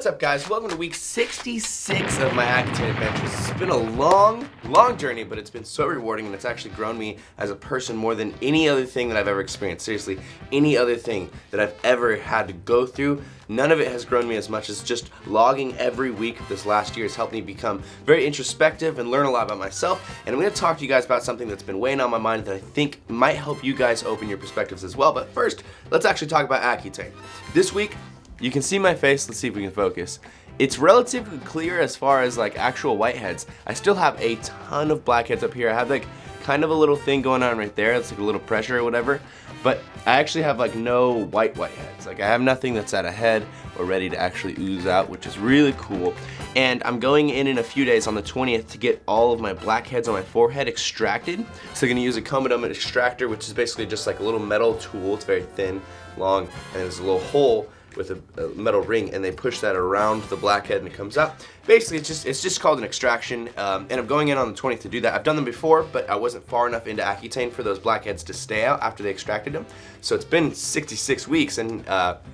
What's up, guys? Welcome to week 66 of my Accutane Adventures. It's been a long journey, but it's been so rewarding, and it's actually grown me as a person more than any other thing that I've ever experienced. Seriously, any other thing that I've ever had to go through, none of it has grown me as much as just logging every week of this last year has helped me become very introspective and learn a lot about myself. And I'm going to talk to you guys about something that's been weighing on my mind that I think might help you guys open your perspectives as well. But first, let's actually talk about Accutane. This week, you can see my face. Let's see if we can focus. It's relatively clear as far as like actual whiteheads. I still have a ton of blackheads up here. I have like kind of a little thing going on right there. It's like a little pressure or whatever. But I actually have like no whiteheads. Like I have nothing that's at a head or ready to actually ooze out, which is really cool. And I'm going in a few days on the 20th to get all of my blackheads on my forehead extracted. So I'm gonna use a comb extractor, which is basically just like a little metal tool. It's very thin, long, and there's a little hole with a metal ring, and they push that around the blackhead and it comes out. Basically, it's just called an extraction, and I'm going in on the 20th to do that. I've done them before, but I wasn't far enough into Accutane for those blackheads to stay out after they extracted them. So it's been 66 weeks, and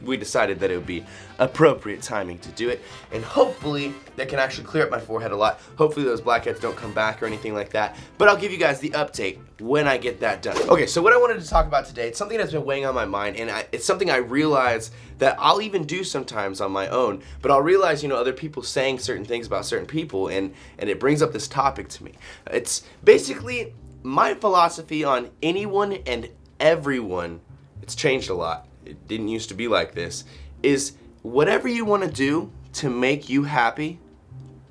we decided that it would be appropriate timing to do it, and hopefully that can actually clear up my forehead a lot. Hopefully those blackheads don't come back or anything like that, but I'll give you guys the update when I get that done. Okay, so what I wanted to talk about today, it's something that's been weighing on my mind, and it's something I realize that I'll even do sometimes on my own, but I'll realize, other people saying certain things about certain people, and it brings up this topic to me. It's basically my philosophy on anyone and everyone. It's changed a lot. It didn't used to be like this. Is whatever you want to do to make you happy,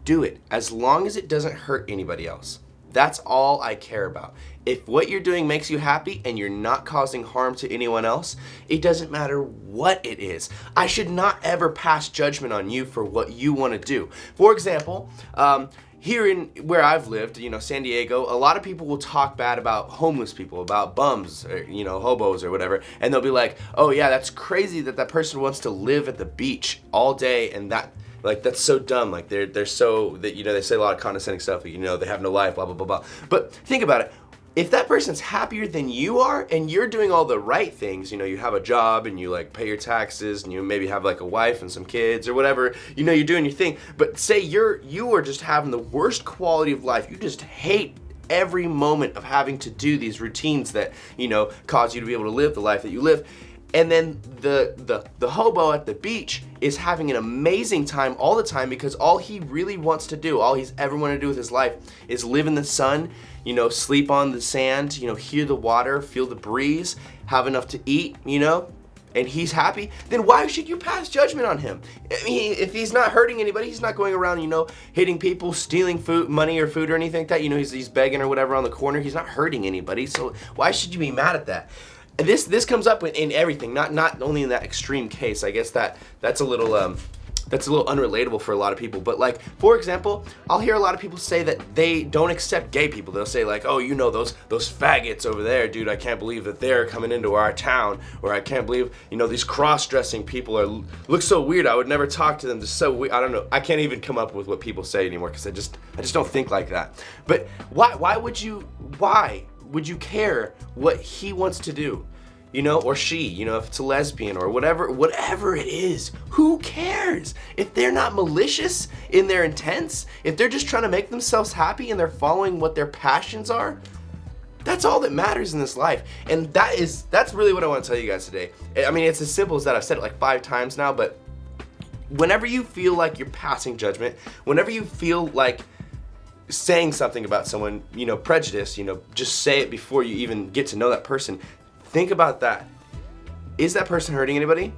do it, as long as it doesn't hurt anybody else. That's all I care about. If what you're doing makes you happy and you're not causing harm to anyone else, it doesn't matter what it is. I should not ever pass judgment on you for what you want to do. For example, here in where I've lived, San Diego, a lot of people will talk bad about homeless people, about bums, or, hobos or whatever, and they'll be like, oh yeah, that's crazy that person wants to live at the beach all day, and that's so dumb. Like they're so that they say a lot of condescending stuff. Like, they have no life, blah blah blah blah. But think about it. If that person's happier than you are, and you're doing all the right things, you have a job and you like pay your taxes, and you maybe have like a wife and some kids or whatever, you're doing your thing. But say you are just having the worst quality of life. You just hate every moment of having to do these routines that cause you to be able to live the life that you live. And then the hobo at the beach is having an amazing time all the time because all he really wants to do, all he's ever wanted to do with his life is live in the sun, sleep on the sand, hear the water, feel the breeze, have enough to eat, and he's happy. Then why should you pass judgment on him? I mean, if he's not hurting anybody, he's not going around, hitting people, stealing money or food or anything like that. He's begging or whatever on the corner. He's not hurting anybody. So why should you be mad at that? This comes up in everything, not only in that extreme case. I guess that's a little unrelatable for a lot of people. But like, for example, I'll hear a lot of people say that they don't accept gay people. They'll say like, oh, those faggots over there, dude, I can't believe that they're coming into our town, or I can't believe, these cross-dressing people look so weird. I would never talk to them. They're so weird. I don't know. I can't even come up with what people say anymore because I just don't think like that. But why would you care what he wants to do? Or she, if it's a lesbian or whatever it is, who cares? If they're not malicious in their intents, if they're just trying to make themselves happy and they're following what their passions are, that's all that matters in this life. And that's really what I want to tell you guys today. I mean, it's as simple as that. I've said it like 5 times now, but whenever you feel like you're passing judgment, whenever you feel like saying something about someone, prejudice, just say it before you even get to know that person. Think about that. Is that person hurting anybody?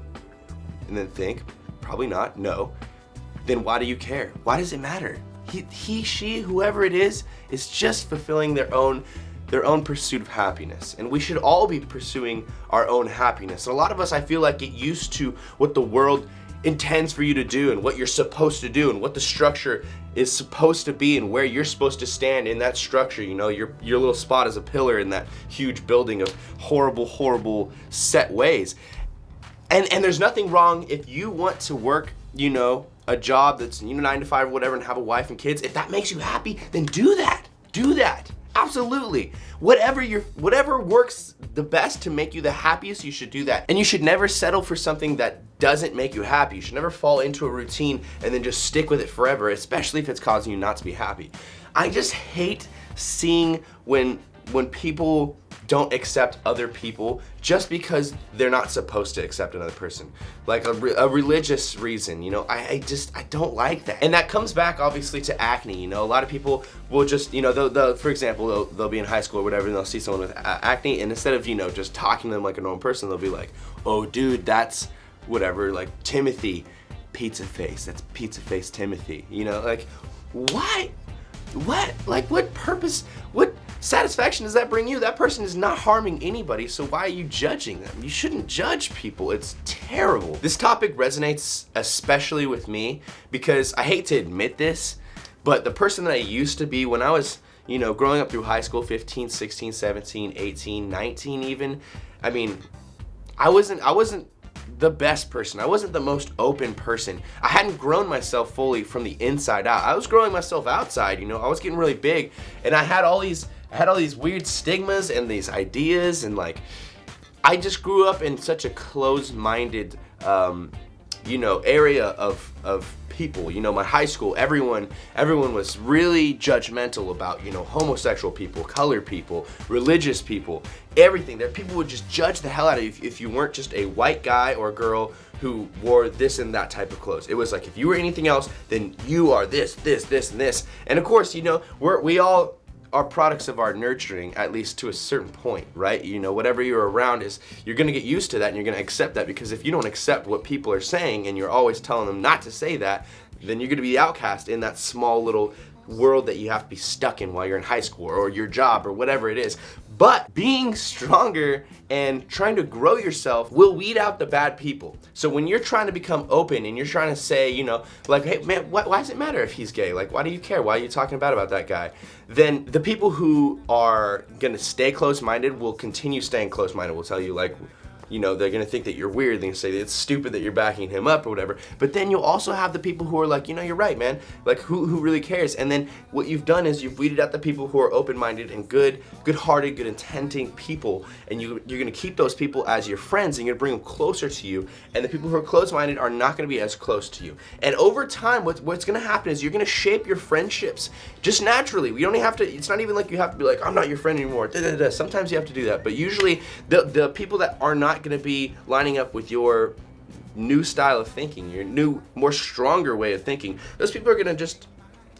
And then think, probably not, no. Then why do you care? Why does it matter? He, she, whoever it is just fulfilling their own pursuit of happiness. And we should all be pursuing our own happiness. And a lot of us, I feel like, get used to what the world intends for you to do and what you're supposed to do and what the structure is supposed to be and where you're supposed to stand in that structure. Your little spot as a pillar in that huge building of horrible set ways. And there's nothing wrong if you want to work, a job that's 9 to 5 or whatever, and have a wife and kids. If that makes you happy, then do that. Absolutely. Whatever works the best to make you the happiest, you should do that. And you should never settle for something that doesn't make you happy. You should never fall into a routine and then just stick with it forever, especially if it's causing you not to be happy. I just hate seeing when people don't accept other people just because they're not supposed to accept another person. Like a religious reason, you know, I don't like that. And that comes back obviously to acne, you know, a lot of people will just, you know, they'll for example, they'll be in high school or whatever and they'll see someone with acne, and instead of, you know, just talking to them like a normal person, they'll be like, oh dude, that's whatever, like Timothy, pizza face, that's pizza face Timothy, you know, like why? What? Like what purpose, what satisfaction does that bring you? That person is not harming anybody, so why are you judging them? You shouldn't judge people. It's terrible. This topic resonates especially with me because I hate to admit this, but the person that I used to be when I was, you know, growing up through high school, 15, 16, 17, 18, 19 even, I mean, I wasn't the best person. I wasn't the most open person. I hadn't grown myself fully from the inside out. I was growing myself outside, you know, I was getting really big, and I had all these weird stigmas and these ideas, and like, I just grew up in such a closed-minded, you know, area of people. You know, my high school, everyone was really judgmental about, you know, homosexual people, colored people, religious people, everything. There, people would just judge the hell out of you if you weren't just a white guy or girl who wore this and that type of clothes. It was like, if you were anything else, then you are this, and this. And of course, you know, we all are products of our nurturing, at least to a certain point, right? You know, whatever you're around is, you're gonna get used to that and you're gonna accept that, because if you don't accept what people are saying and you're always telling them not to say that, then you're gonna be the outcast in that small little world that you have to be stuck in while you're in high school or your job or whatever it is. But being stronger and trying to grow yourself will weed out the bad people. So when you're trying to become open and you're trying to say, you know, like, hey man, why does it matter if he's gay? Like, why do you care? Why are you talking bad about that guy? Then the people who are gonna stay close-minded will continue staying close-minded, will tell you, like, you know, they're gonna think that you're weird, they're gonna say that it's stupid that you're backing him up or whatever. But then you'll also have the people who are like, you know, you're right, man. Like, who really cares? And then what you've done is you've weeded out the people who are open-minded and good-hearted, good-intending people, and you're gonna keep those people as your friends, and you're gonna bring them closer to you. And the people who are close-minded are not gonna be as close to you. And over time, what's gonna happen is you're gonna shape your friendships just naturally. You don't have to. It's not even like you have to be like, I'm not your friend anymore. Sometimes you have to do that, but usually the people that are not going to be lining up with your new style of thinking, your new, more stronger way of thinking, those people are going to just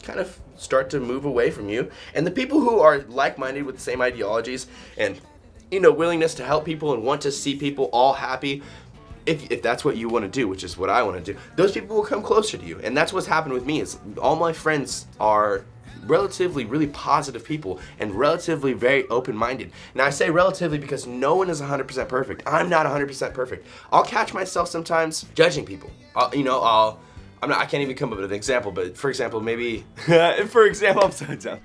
kind of start to move away from you. And the people who are like-minded with the same ideologies and, you know, willingness to help people and want to see people all happy, if that's what you want to do, which is what I want to do, those people will come closer to you. And that's what's happened with me, is all my friends are relatively really positive people and relatively very open-minded. Now I say relatively because no one is 100% perfect. I'm not 100% perfect. I'll catch myself sometimes judging people. I can't even come up with an example, but for example, maybe, I'm so dumb.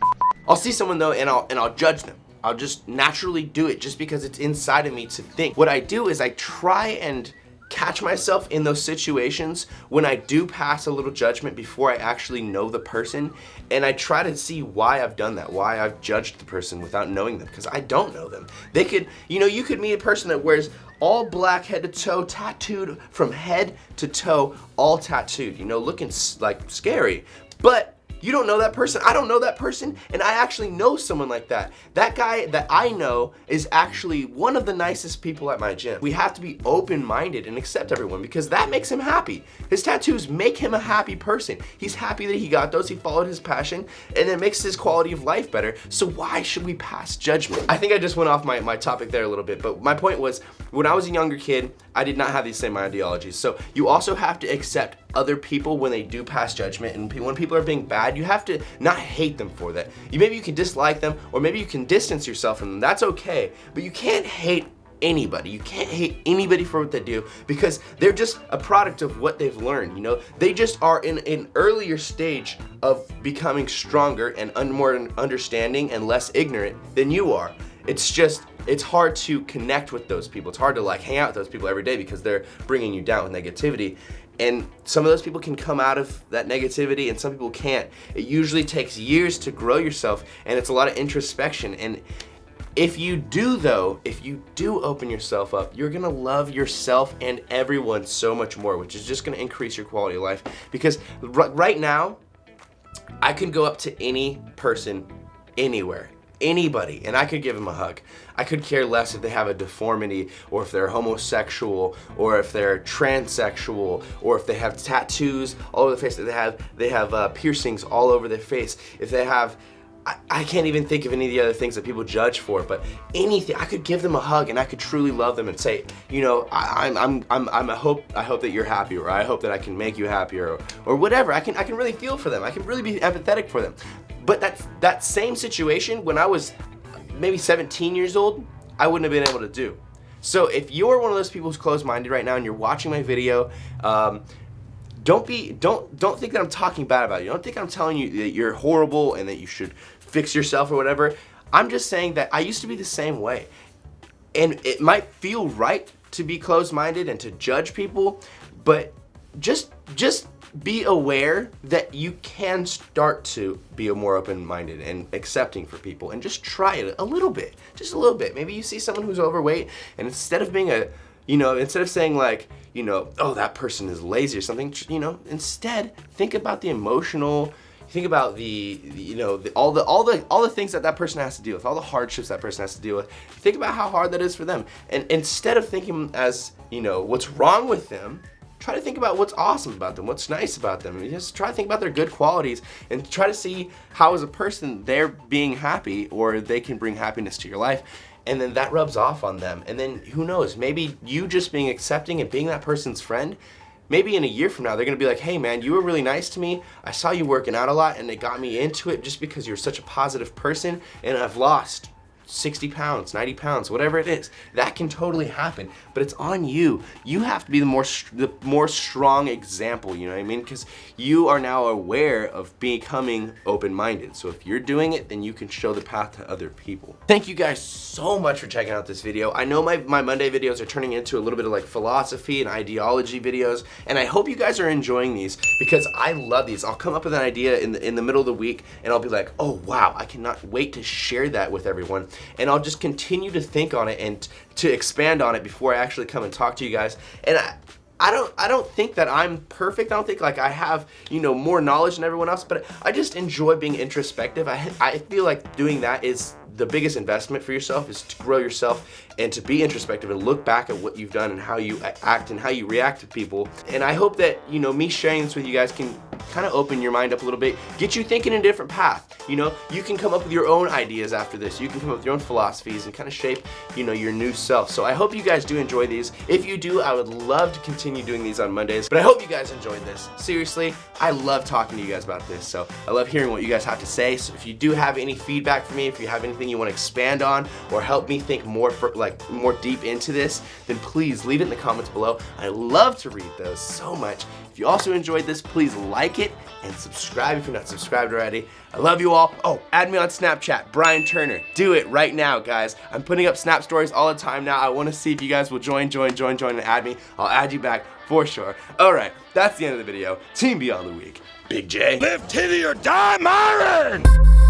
I'll see someone though and I'll judge them. I'll just naturally do it just because it's inside of me to think. What I do is I try and catch myself in those situations when I do pass a little judgment before I actually know the person, and I try to see why I've done that, why I've judged the person without knowing them, because I don't know them. They could, you know, you could meet a person that wears all black head to toe, tattooed from head to toe, all tattooed, you know, looking like scary, but you don't know that person, I don't know that person, and I actually know someone like that. That guy that I know is actually one of the nicest people at my gym. We have to be open-minded and accept everyone, because that makes him happy. His tattoos make him a happy person. He's happy that he got those, he followed his passion, and it makes his quality of life better. So why should we pass judgment? I think I just went off my topic there a little bit, but my point was, when I was a younger kid, I did not have these same ideologies. So you also have to accept other people when they do pass judgment, and when people are being bad, you have to not hate them for that. Maybe you can dislike them, or maybe you can distance yourself from them. That's okay, but you can't hate anybody. You can't hate anybody for what they do, because they're just a product of what they've learned, you know? They just are in an earlier stage of becoming stronger and more understanding and less ignorant than you are. It's hard to connect with those people. It's hard to like hang out with those people every day because they're bringing you down with negativity. And some of those people can come out of that negativity and some people can't. It usually takes years to grow yourself, and it's a lot of introspection. And if you do though, if you do open yourself up, you're gonna love yourself and everyone so much more, which is just gonna increase your quality of life. Because right now, I can go up to any person anywhere, anybody, and I could give them a hug. I could care less if they have a deformity, or if they're homosexual, or if they're transsexual, or if they have tattoos all over the face. They have piercings all over their face. If they have, I can't even think of any of the other things that people judge for, but anything, I could give them a hug and I could truly love them and say, you know, I hope that you're happy, or I hope that I can make you happier, or whatever. I can really feel for them. I can really be empathetic for them. But that same situation when I was maybe 17 years old, I wouldn't have been able to do. So if you're one of those people who's closed-minded right now and you're watching my video, don't think that I'm talking bad about you. Don't think I'm telling you that you're horrible and that you should fix yourself or whatever. I'm just saying that I used to be the same way. And it might feel right to be closed-minded and to judge people, but just be aware that you can start to be more open-minded and accepting for people, and just try it a little bit, just a little bit. Maybe you see someone who's overweight, and instead of being instead of saying like, oh, that person is lazy or something, instead think about the emotional, think about all the things that person has to deal with, all the hardships that person has to deal with. Think about how hard that is for them, and instead of thinking as what's wrong with them, try to think about what's awesome about them, what's nice about them. Just try to think about their good qualities and try to see how as a person they're being happy, or they can bring happiness to your life. And then that rubs off on them. And then who knows, maybe you just being accepting and being that person's friend, maybe in a year from now, they're gonna be like, hey man, you were really nice to me. I saw you working out a lot and it got me into it just because you're such a positive person, and I've lost 60 pounds, 90 pounds, whatever it is. That can totally happen, but it's on you. You have to be the more strong example, you know what I mean? Because you are now aware of becoming open-minded. So if you're doing it, then you can show the path to other people. Thank you guys so much for checking out this video. I know my Monday videos are turning into a little bit of like philosophy and ideology videos, and I hope you guys are enjoying these because I love these. I'll come up with an idea in the middle of the week, and I'll be like, oh wow, I cannot wait to share that with everyone. And I'll just continue to think on it and to expand on it before I actually come and talk to you guys. And I don't think that I'm perfect. I don't think like I have, more knowledge than everyone else, but I just enjoy being introspective. I feel like doing that is the biggest investment for yourself, is to grow yourself and to be introspective and look back at what you've done and how you act and how you react to people. And I hope that, me sharing this with you guys can kind of open your mind up a little bit, get you thinking in a different path. You can come up with your own ideas after this. You can come up with your own philosophies and kind of shape, your new self. So I hope you guys do enjoy these. If you do, I would love to continue doing these on Mondays, but I hope you guys enjoyed this. Seriously, I love talking to you guys about this. So I love hearing what you guys have to say. So if you do have any feedback for me, if you have anything you want to expand on or help me think more deep into this, then please leave it in the comments below. I love to read those so much. If you also enjoyed this, please like it and subscribe if you're not subscribed already. I love you all. Oh, add me on Snapchat, Brian Turner. Do it right now, guys. I'm putting up Snap stories all the time now. I want to see if you guys will join and add me. I'll add you back for sure. All right, that's the end of the video. Team Beyond the Week. Big J. Live titty or die, MIRIN!